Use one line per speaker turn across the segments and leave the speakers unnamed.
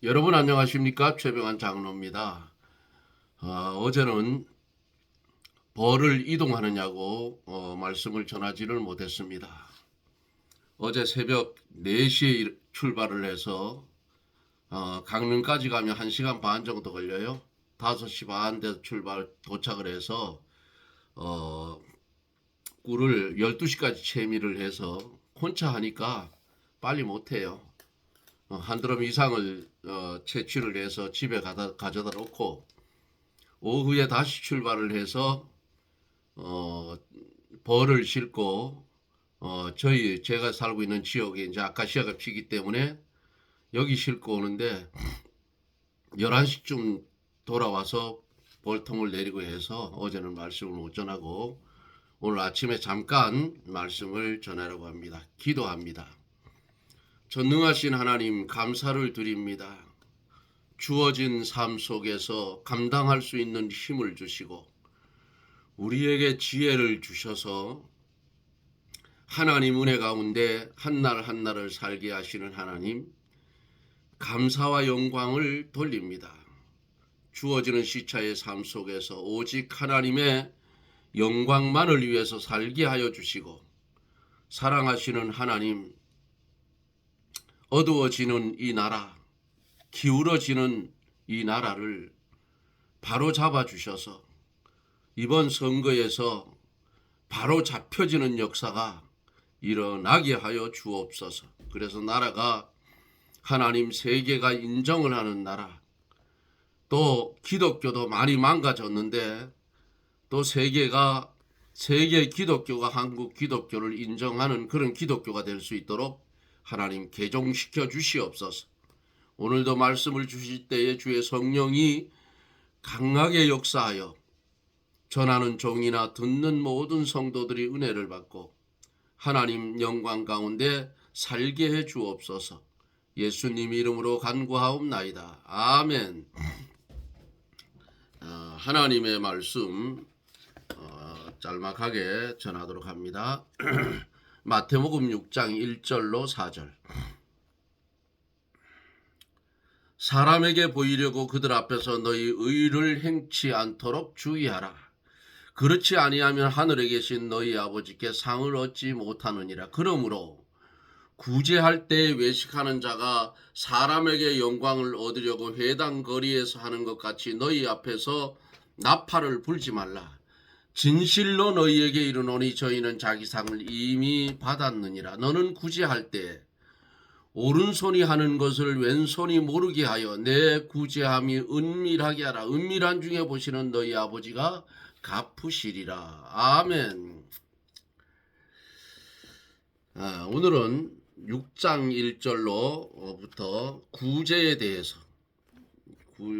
여러분 안녕하십니까? 최병환 장로입니다. 어제는 벌을 이동하느냐고 말씀을 전하지를 못했습니다. 어제 새벽 4시에 출발을 해서 강릉까지 가면 1시간 반 정도 걸려요. 5시 반 돼 도착을 해서 꿀을 12시까지 채미를 해서 혼자 하니까 빨리 못해요. 한 드럼 이상을 채취를 해서 집에 가져다 놓고 오후에 다시 출발을 해서 벌을 싣고 제가 살고 있는 지역에 이제 아카시아가 피기 때문에 여기 싣고 오는데 11시쯤 돌아와서 벌통을 내리고 해서 어제는 말씀을 못 전하고 오늘 아침에 잠깐 말씀을 전하려고 합니다. 기도합니다. 전능하신 하나님 감사를 드립니다. 주어진 삶 속에서 감당할 수 있는 힘을 주시고 우리에게 지혜를 주셔서 하나님 은혜 가운데 한날 한날을 살게 하시는 하나님, 감사와 영광을 돌립니다. 주어지는 시차의 삶 속에서 오직 하나님의 영광만을 위해서 살게 하여 주시고 사랑하시는 하나님, 어두워지는 이 나라, 기울어지는 이 나라를 바로 잡아 주셔서 이번 선거에서 바로 잡혀지는 역사가 일어나게 하여 주옵소서. 그래서 나라가 하나님 세계가 인정을 하는 나라, 또 기독교도 많이 망가졌는데 또 세계 기독교가 한국 기독교를 인정하는 그런 기독교가 될 수 있도록 하나님 개종시켜 주시옵소서. 오늘도 말씀을 주실 때에 주의 성령이 강하게 역사하여 전하는 종이나 듣는 모든 성도들이 은혜를 받고 하나님 영광 가운데 살게 해 주옵소서. 예수님 이름으로 간구하옵나이다. 아멘. 하나님의 말씀 짤막하게 전하도록 합니다. 마태복음 6장 1절로 4절. 사람에게 보이려고 그들 앞에서 너희 의를 행치 않도록 주의하라. 그렇지 아니하면 하늘에 계신 너희 아버지께 상을 얻지 못하느니라. 그러므로 구제할 때에 외식하는 자가 사람에게 영광을 얻으려고 회당 거리에서 하는 것 같이 너희 앞에서 나팔을 불지 말라. 진실로 너희에게 이르노니 저희는 자기 상을 이미 받았느니라. 너는 구제할 때 오른손이 하는 것을 왼손이 모르게 하여 내 구제함이 은밀하게 하라. 은밀한 중에 보시는 너희 아버지가 갚으시리라. 아멘. 오늘은 6장 1절로부터 구제에 대해서,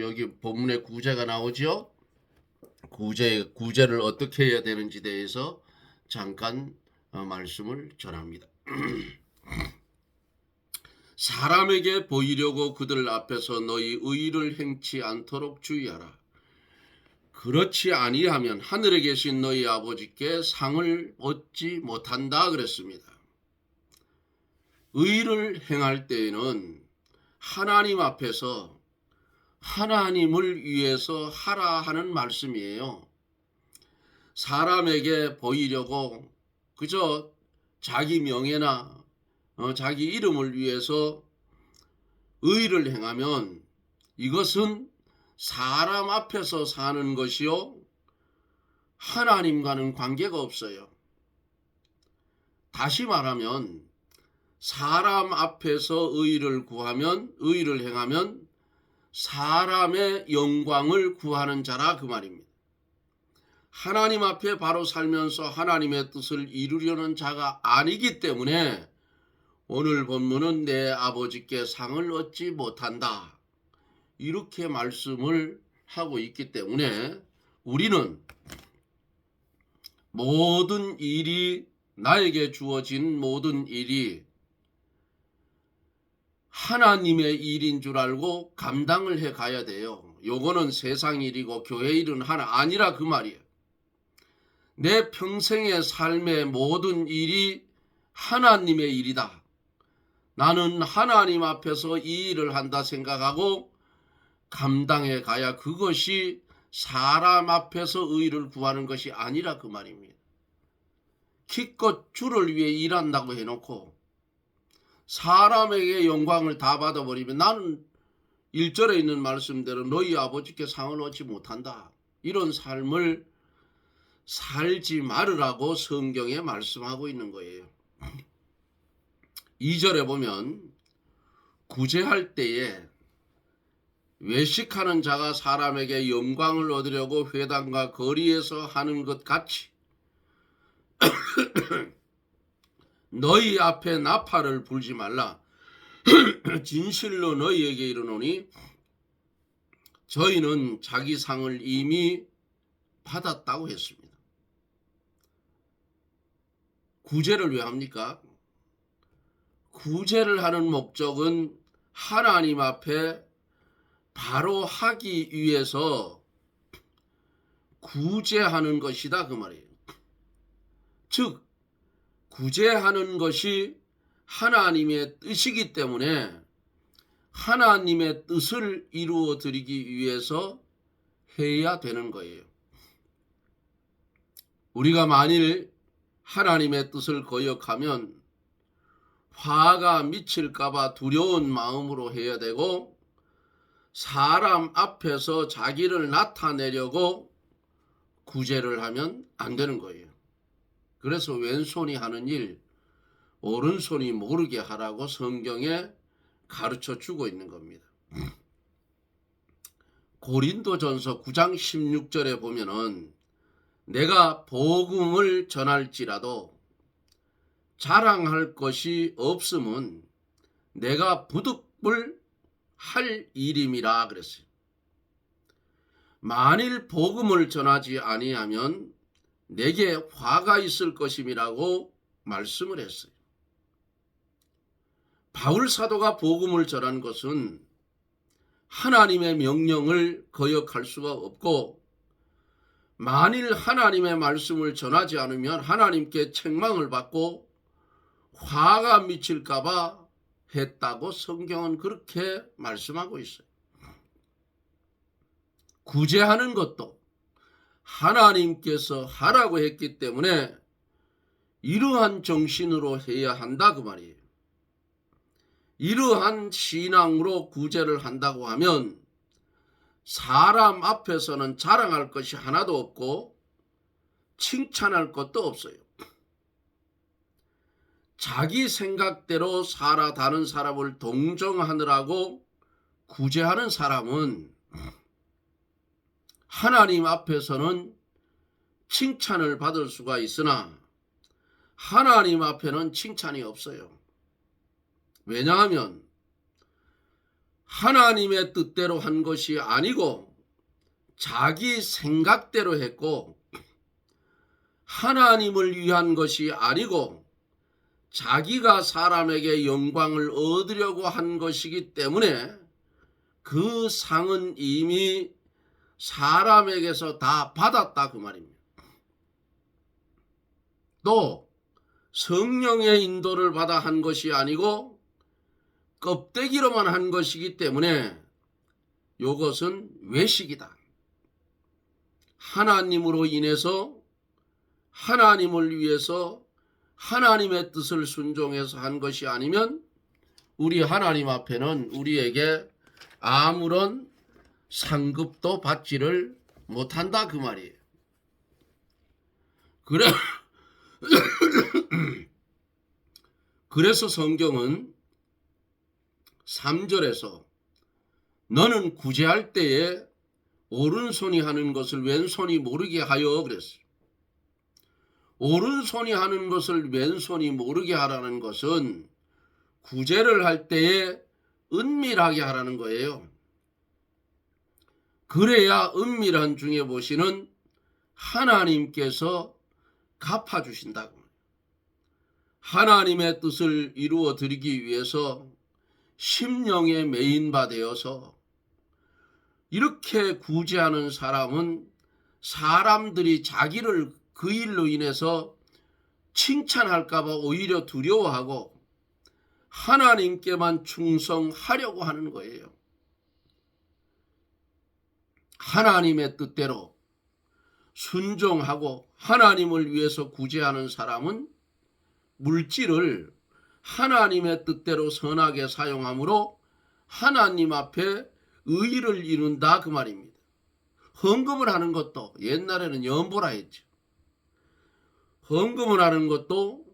여기 본문에 구제가 나오죠. 구제를 어떻게 해야 되는지 대해서 잠깐 말씀을 전합니다. 사람에게 보이려고 그들 앞에서 너희 의를 행치 않도록 주의하라. 그렇지 아니하면 하늘에 계신 너희 아버지께 상을 얻지 못한다 그랬습니다. 의를 행할 때에는 하나님 앞에서 하나님을 위해서 하라 하는 말씀이에요. 사람에게 보이려고 그저 자기 명예나 자기 이름을 위해서 의를 행하면 이것은 사람 앞에서 사는 것이요 하나님과는 관계가 없어요. 다시 말하면 사람 앞에서 의를 행하면 사람의 영광을 구하는 자라 그 말입니다. 하나님 앞에 바로 살면서 하나님의 뜻을 이루려는 자가 아니기 때문에 오늘 본문은 내 아버지께 상을 얻지 못한다. 이렇게 말씀을 하고 있기 때문에 우리는 나에게 주어진 모든 일이 하나님의 일인 줄 알고 감당을 해 가야 돼요. 요거는 세상 일이고 교회 일은 아니라 그 말이에요. 내 평생의 삶의 모든 일이 하나님의 일이다. 나는 하나님 앞에서 이 일을 한다 생각하고 감당해 가야 그것이 사람 앞에서 의를 구하는 것이 아니라 그 말입니다. 기껏 주를 위해 일한다고 해놓고 사람에게 영광을 다 받아버리면 나는 1절에 있는 말씀대로 너희 아버지께 상을 얻지 못한다. 이런 삶을 살지 말으라고 성경에 말씀하고 있는 거예요. 2절에 보면 구제할 때에 외식하는 자가 사람에게 영광을 얻으려고 회당과 거리에서 하는 것 같이 너희 앞에 나팔을 불지 말라. 진실로 너희에게 이르노니 저희는 자기 상을 이미 받았다고 했습니다. 구제를 왜 합니까? 구제를 하는 목적은 하나님 앞에 바로 하기 위해서 구제하는 것이다 그 말이에요. 즉 구제하는 것이 하나님의 뜻이기 때문에 하나님의 뜻을 이루어 드리기 위해서 해야 되는 거예요. 우리가 만일 하나님의 뜻을 거역하면 화가 미칠까봐 두려운 마음으로 해야 되고 사람 앞에서 자기를 나타내려고 구제를 하면 안 되는 거예요. 그래서 왼손이 하는 일 오른손이 모르게 하라고 성경에 가르쳐 주고 있는 겁니다. 고린도전서 9장 16절에 보면은 내가 복음을 전할지라도 자랑할 것이 없음은 내가 부득불 할 일임이라 그랬어요. 만일 복음을 전하지 아니하면 내게 화가 있을 것임이라고 말씀을 했어요. 바울 사도가 복음을 전한 것은 하나님의 명령을 거역할 수가 없고 만일 하나님의 말씀을 전하지 않으면 하나님께 책망을 받고 화가 미칠까 봐 했다고 성경은 그렇게 말씀하고 있어요. 구제하는 것도 하나님께서 하라고 했기 때문에 이러한 정신으로 해야 한다 그 말이에요. 이러한 신앙으로 구제를 한다고 하면 사람 앞에서는 자랑할 것이 하나도 없고 칭찬할 것도 없어요. 자기 생각대로 살아 다른 사람을 동정하느라고 구제하는 사람은 하나님 앞에서는 칭찬을 받을 수가 있으나 하나님 앞에는 칭찬이 없어요. 왜냐하면 하나님의 뜻대로 한 것이 아니고 자기 생각대로 했고 하나님을 위한 것이 아니고 자기가 사람에게 영광을 얻으려고 한 것이기 때문에 그 상은 이미 사람에게서 다 받았다 그 말입니다. 또 성령의 인도를 받아 한 것이 아니고 껍데기로만 한 것이기 때문에 이것은 외식이다. 하나님으로 인해서 하나님을 위해서 하나님의 뜻을 순종해서 한 것이 아니면 우리 하나님 앞에는 우리에게 아무런 상급도 받지를 못한다 그 말이에요. 그래서 성경은 3절에서 너는 구제할 때에 오른손이 하는 것을 왼손이 모르게 하여 그랬어요. 오른손이 하는 것을 왼손이 모르게 하라는 것은 구제를 할 때에 은밀하게 하라는 거예요. 그래야 은밀한 중에 보시는 하나님께서 갚아주신다고. 하나님의 뜻을 이루어 드리기 위해서 심령의 메인바 되어서 이렇게 구제하는 사람은 사람들이 자기를 그 일로 인해서 칭찬할까 봐 오히려 두려워하고 하나님께만 충성하려고 하는 거예요. 하나님의 뜻대로 순종하고 하나님을 위해서 구제하는 사람은 물질을 하나님의 뜻대로 선하게 사용함으로 하나님 앞에 의의를 이룬다 그 말입니다. 헌금을 하는 것도 옛날에는 연보라 했죠. 헌금을 하는 것도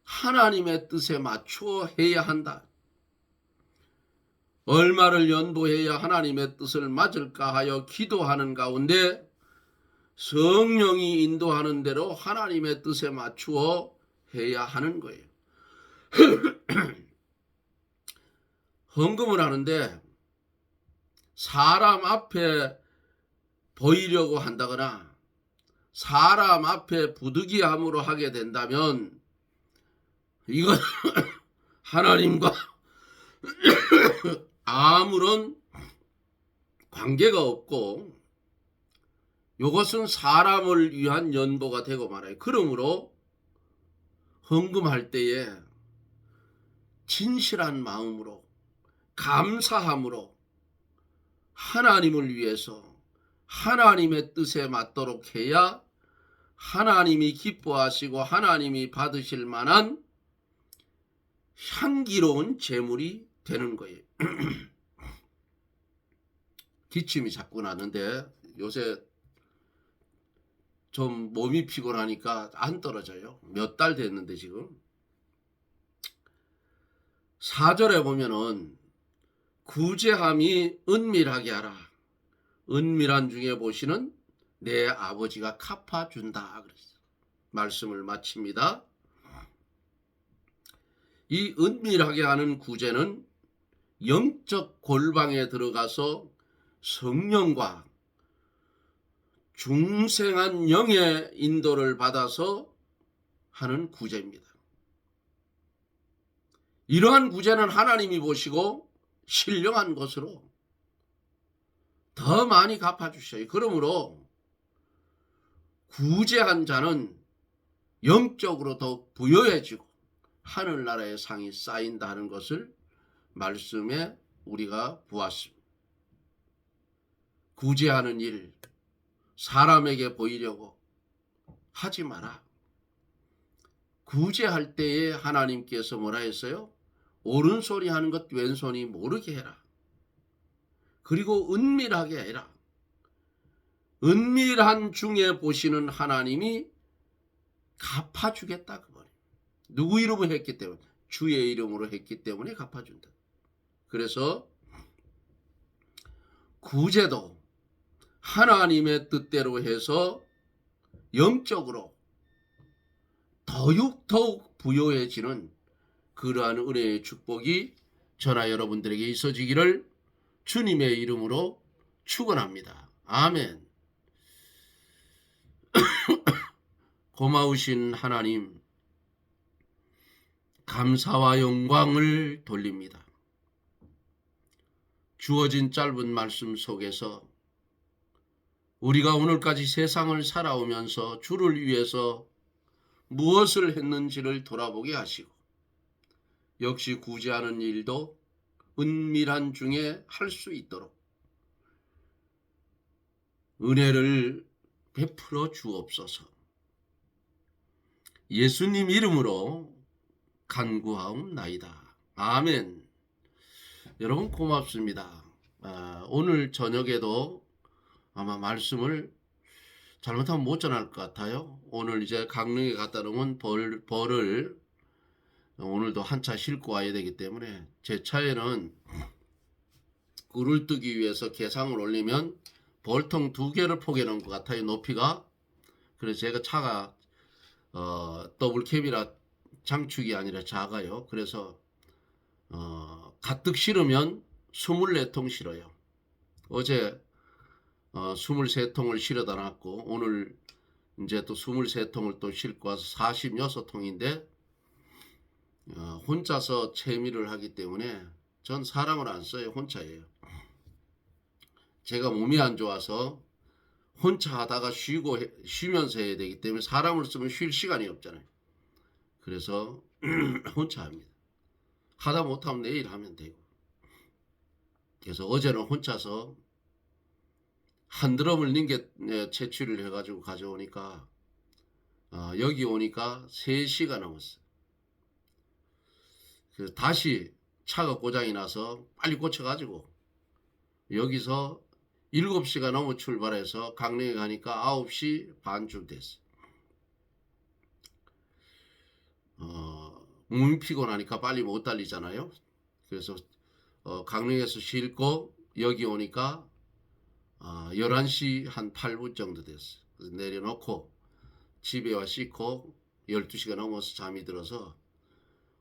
하나님의 뜻에 맞추어 해야 한다. 얼마를 연보해야 하나님의 뜻을 맞을까 하여 기도하는 가운데 성령이 인도하는 대로 하나님의 뜻에 맞추어 해야 하는 거예요. 헌금을 하는데 사람 앞에 보이려고 한다거나 사람 앞에 부득이함으로 하게 된다면 이건 하나님과 아무런 관계가 없고 이것은 사람을 위한 연보가 되고 말아요. 그러므로 헌금할 때에 진실한 마음으로 감사함으로 하나님을 위해서 하나님의 뜻에 맞도록 해야 하나님이 기뻐하시고 하나님이 받으실 만한 향기로운 제물이 되는 거예요. 기침이 자꾸 나는데 요새 좀 몸이 피곤하니까 안 떨어져요. 몇 달 됐는데 지금. 4절에 보면은 구제함이 은밀하게 하라. 은밀한 중에 보시는 내 아버지가 갚아준다. 그랬어요. 말씀을 마칩니다. 이 은밀하게 하는 구제는 영적 골방에 들어가서 성령과 중생한 영의 인도를 받아서 하는 구제입니다. 이러한 구제는 하나님이 보시고 신령한 것으로 더 많이 갚아주셔요. 그러므로 구제한 자는 영적으로 더욱 부여해지고 하늘나라의 상이 쌓인다는 것을 말씀에 우리가 보았습니다. 구제하는 일, 사람에게 보이려고 하지 마라. 구제할 때에 하나님께서 뭐라 했어요? 옳은소리 하는 것 왼손이 모르게 해라. 그리고 은밀하게 해라. 은밀한 중에 보시는 하나님이 갚아주겠다 그 말이에요. 누구 이름으로 했기 때문에? 주의 이름으로 했기 때문에 갚아준다. 그래서 구제도 하나님의 뜻대로 해서 영적으로 더욱 부요해지는 그러한 은혜의 축복이 저나 여러분들에게 있어지기를 주님의 이름으로 축원합니다. 아멘. 고마우신 하나님, 감사와 영광을 돌립니다. 주어진 짧은 말씀 속에서 우리가 오늘까지 세상을 살아오면서 주를 위해서 무엇을 했는지를 돌아보게 하시고 역시 구제하는 일도 은밀한 중에 할 수 있도록 은혜를 베풀어 주옵소서. 예수님 이름으로 간구하옵나이다. 아멘. 여러분 고맙습니다. 오늘 저녁에도 아마 말씀을 잘못하면 못 전할 것 같아요. 오늘 이제 강릉에 갔다 놓은 벌을 오늘도 한 차 싣고 와야 되기 때문에 제 차에는 꿀을 뜨기 위해서 개상을 올리면 벌통 2개를 포개 놓은 것 같아요. 높이가. 그래서 제가 차가 더블캡이라 장축이 아니라 작아요. 그래서 가득 실으면 24통 실어요. 어제 23통을 실어다 놨고 오늘 이제 또 23통을 또 싣고 와서 46통인데 혼자서 채미를 하기 때문에 전 사람을 안 써요. 혼자예요. 제가 몸이 안 좋아서 혼자 하다가 쉬면서 해야 되기 때문에 사람을 쓰면 쉴 시간이 없잖아요. 그래서 혼자 합니다. 하다 못하면 내일 하면 되고. 그래서 어제는 혼자서 한 드럼을 닌게 채취를 해가지고 가져오니까 여기 오니까 3시가 넘었어요. 그래서 다시 차가 고장이 나서 빨리 고쳐가지고 여기서 7시가 넘어 출발해서 강릉에 가니까 9시 반쯤 됐어요. 몸이 피곤하니까 빨리 못 달리잖아요. 그래서 강릉에서 싣고 여기 오니까 11시 한 8분 정도 됐어요. 그래서 내려놓고 집에 와 씻고 12시가 넘어서 잠이 들어서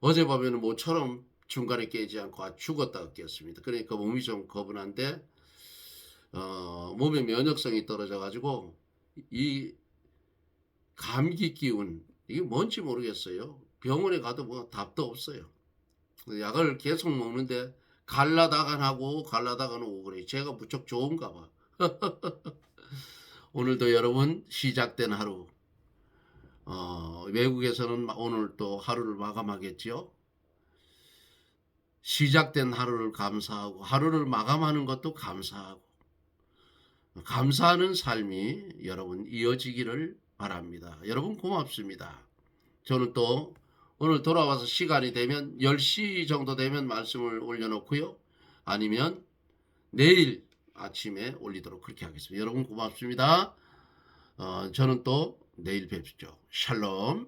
어젯밤에는 모처럼 중간에 깨지 않고 죽었다가 깼습니다. 그러니까 몸이 좀 거분한데 몸의 면역성이 떨어져 가지고 이 감기 기운 이게 뭔지 모르겠어요. 병원에 가도 뭐 답도 없어요. 약을 계속 먹는데 갈라다간 하고 갈라다간 오고 그래. 제가 무척 좋은가 봐. 오늘도 여러분 시작된 하루 외국에서는 오늘 또 하루를 마감하겠죠. 시작된 하루를 감사하고 하루를 마감하는 것도 감사하고 감사하는 삶이 여러분 이어지기를 바랍니다. 여러분 고맙습니다. 저는 또 오늘 돌아와서 시간이 되면 10시 정도 되면 말씀을 올려놓고요. 아니면 내일 아침에 올리도록 그렇게 하겠습니다. 여러분 고맙습니다. 저는 또 내일 뵙죠. 샬롬.